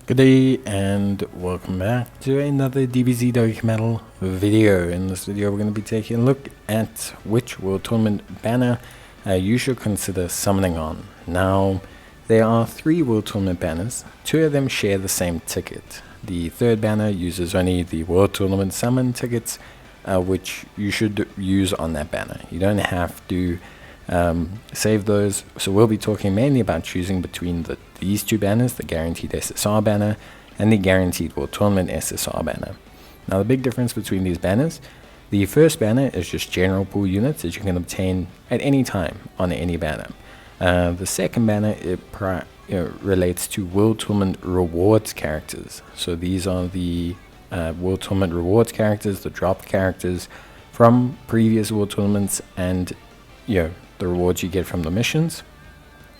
Good day and welcome back to another Dbz Dokkan video. In this video we're going to be taking a look at which World Tournament banner you should consider summoning on. Now there are 3 World Tournament banners, 2 of them share the same ticket. The third banner uses only the World Tournament summon tickets which you should use on that banner. You don't have to save those, so we'll be talking mainly about choosing between these 2 banners, the Guaranteed SSR banner and the Guaranteed World Tournament SSR banner. Now the big difference between these banners, the first banner is just general pool units that you can obtain at any time on any banner. The second banner relates to World Tournament rewards characters. So these are the World Tournament rewards characters, the drop characters from previous World Tournaments, and the rewards you get from the missions.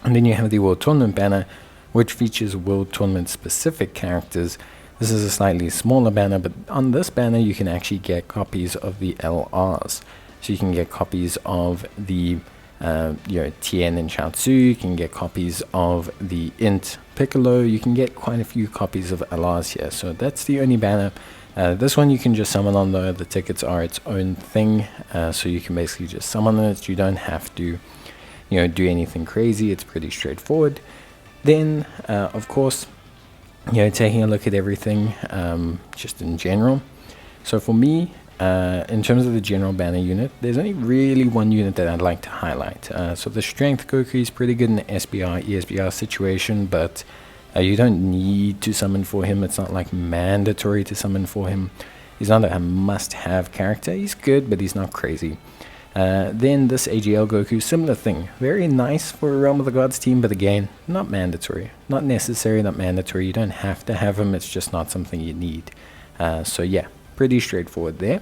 And then you have the World Tournament banner, which features World Tournament specific characters. This is a slightly smaller banner, but on this banner you can actually get copies of the LRs. So you can get copies of the Tien and Chaozu, you can get copies of the Int Piccolo, you can get quite a few copies of LRs here. So that's the only banner. This one you can just summon on though. The tickets are its own thing, so you can basically just summon it. You don't have to do anything crazy. It's pretty straightforward. Then of course taking a look at everything just in general. So for me, in terms of the general banner unit, there's only really one unit that I'd like to highlight. So the strength Goku is pretty good in the SBR ESBR situation, but you don't need to summon for him. It's not like mandatory to summon for him. He's not a must-have character. He's good, but he's not crazy. Then this AGL Goku, similar thing. Very nice for a Realm of the Gods team, but again, not mandatory. Not necessary, not mandatory. You don't have to have him. It's just not something you need. So yeah, pretty straightforward there.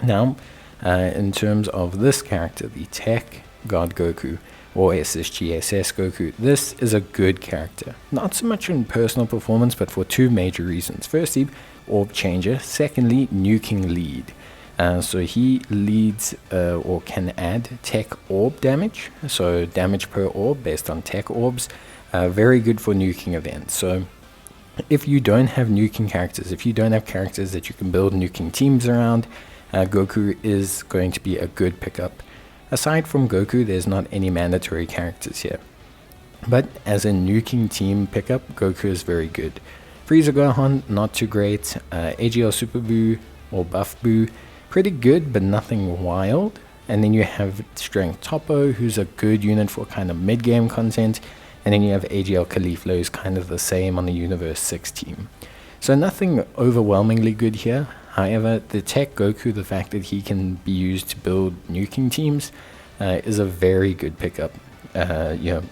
Now, in terms of this character, the Tech God Goku, or SSGSS Goku, this is a good character. Not so much in personal performance, but for 2 major reasons. Firstly, Orb Changer. Secondly, Nuking Lead. So he leads or can add Tech Orb damage, so damage per orb based on Tech Orbs. Very good for nuking events. So if you don't have nuking characters, if you don't have characters that you can build nuking teams around, Goku is going to be a good pickup. Aside from Goku, there's not any mandatory characters here. But as a nuking team pickup, Goku is very good. Frieza Gohan, not too great. AGL Super Buu or Buff Buu, pretty good, but nothing wild. And then you have Strength Toppo, who's a good unit for kind of mid-game content. And then you have AGL Caulifla, who's kind of the same on the Universe 6 team. So nothing overwhelmingly good here. However, the Tech Goku, the fact that he can be used to build nuking teams, is a very good pickup.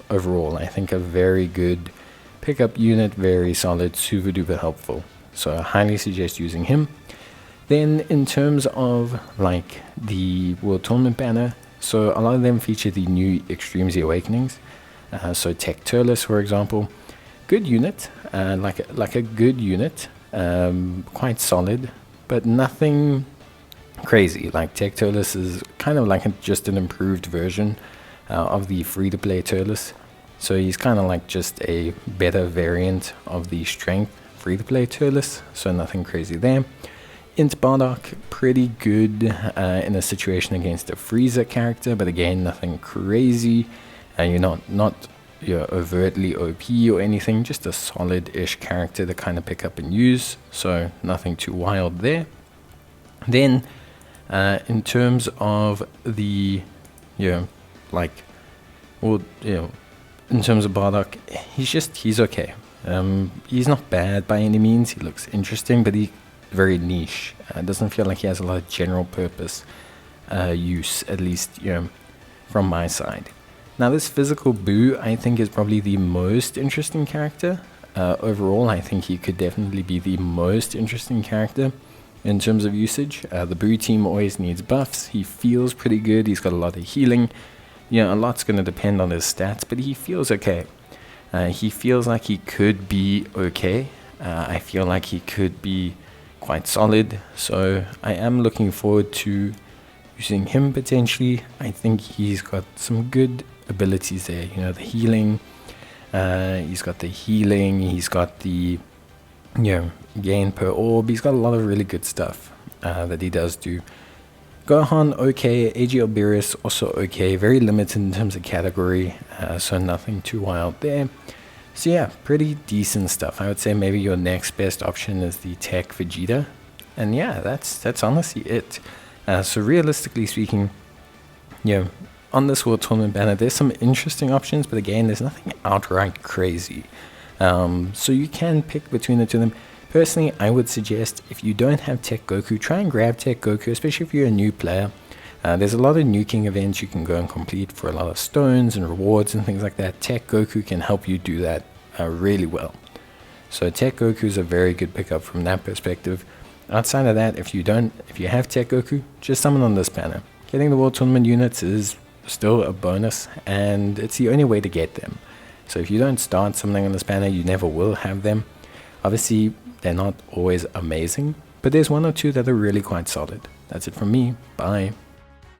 Overall, I think a very good pickup unit, very solid, super duper helpful. So I highly suggest using him. Then in terms of like the World Tournament banner, so a lot of them feature the new Extreme Z Awakenings. So Tech Turles, for example, good unit, like a good unit, quite solid, but nothing crazy. Like Tech Turles is kind of like just an improved version of the free-to-play Turles. So he's kind of like just a better variant of the strength free-to-play Turles, so nothing crazy there. Int Bardock, pretty good in a situation against a Frieza character, but again, nothing crazy. You're not overtly OP or anything, just a solid-ish character to kind of pick up and use, so nothing too wild there. Then, in terms of the, in terms of Bardock, he's okay. He's not bad by any means. He looks interesting, but he's very niche. Doesn't feel like he has a lot of general purpose use, at least from my side. Now this physical Buu, I think, is probably the most interesting character. Overall, I think he could definitely be the most interesting character in terms of usage. The Buu team always needs buffs. He feels pretty good. He's got a lot of healing. A lot's going to depend on his stats, but he feels okay. He feels like he could be okay. I feel like he could be quite solid. So I am looking forward to using him potentially. I think he's got some good abilities there. The healing. He's got the gain per orb. He's got a lot of really good stuff that he does do. Gohan, okay. AGL Beerus, also okay. Very limited in terms of category, so nothing too wild there. So yeah, pretty decent stuff. I would say maybe your next best option is the Tech Vegeta. And yeah, that's honestly it. So realistically speaking, on this World Tournament banner, there's some interesting options, but again, there's nothing outright crazy. So you can pick between the two of them. Personally, I would suggest if you don't have Tech Goku, try and grab Tech Goku, especially if you're a new player. There's a lot of nuking events you can go and complete for a lot of stones and rewards and things like that. Tech Goku can help you do that really well. So Tech Goku is a very good pickup from that perspective. Outside of that, if you have Tech Goku, just summon on this banner. Getting the World Tournament units is still a bonus, and it's the only way to get them. So if you don't start summoning on this banner, you never will have them. Obviously, they're not always amazing, but there's one or two that are really quite solid. That's it from me. Bye.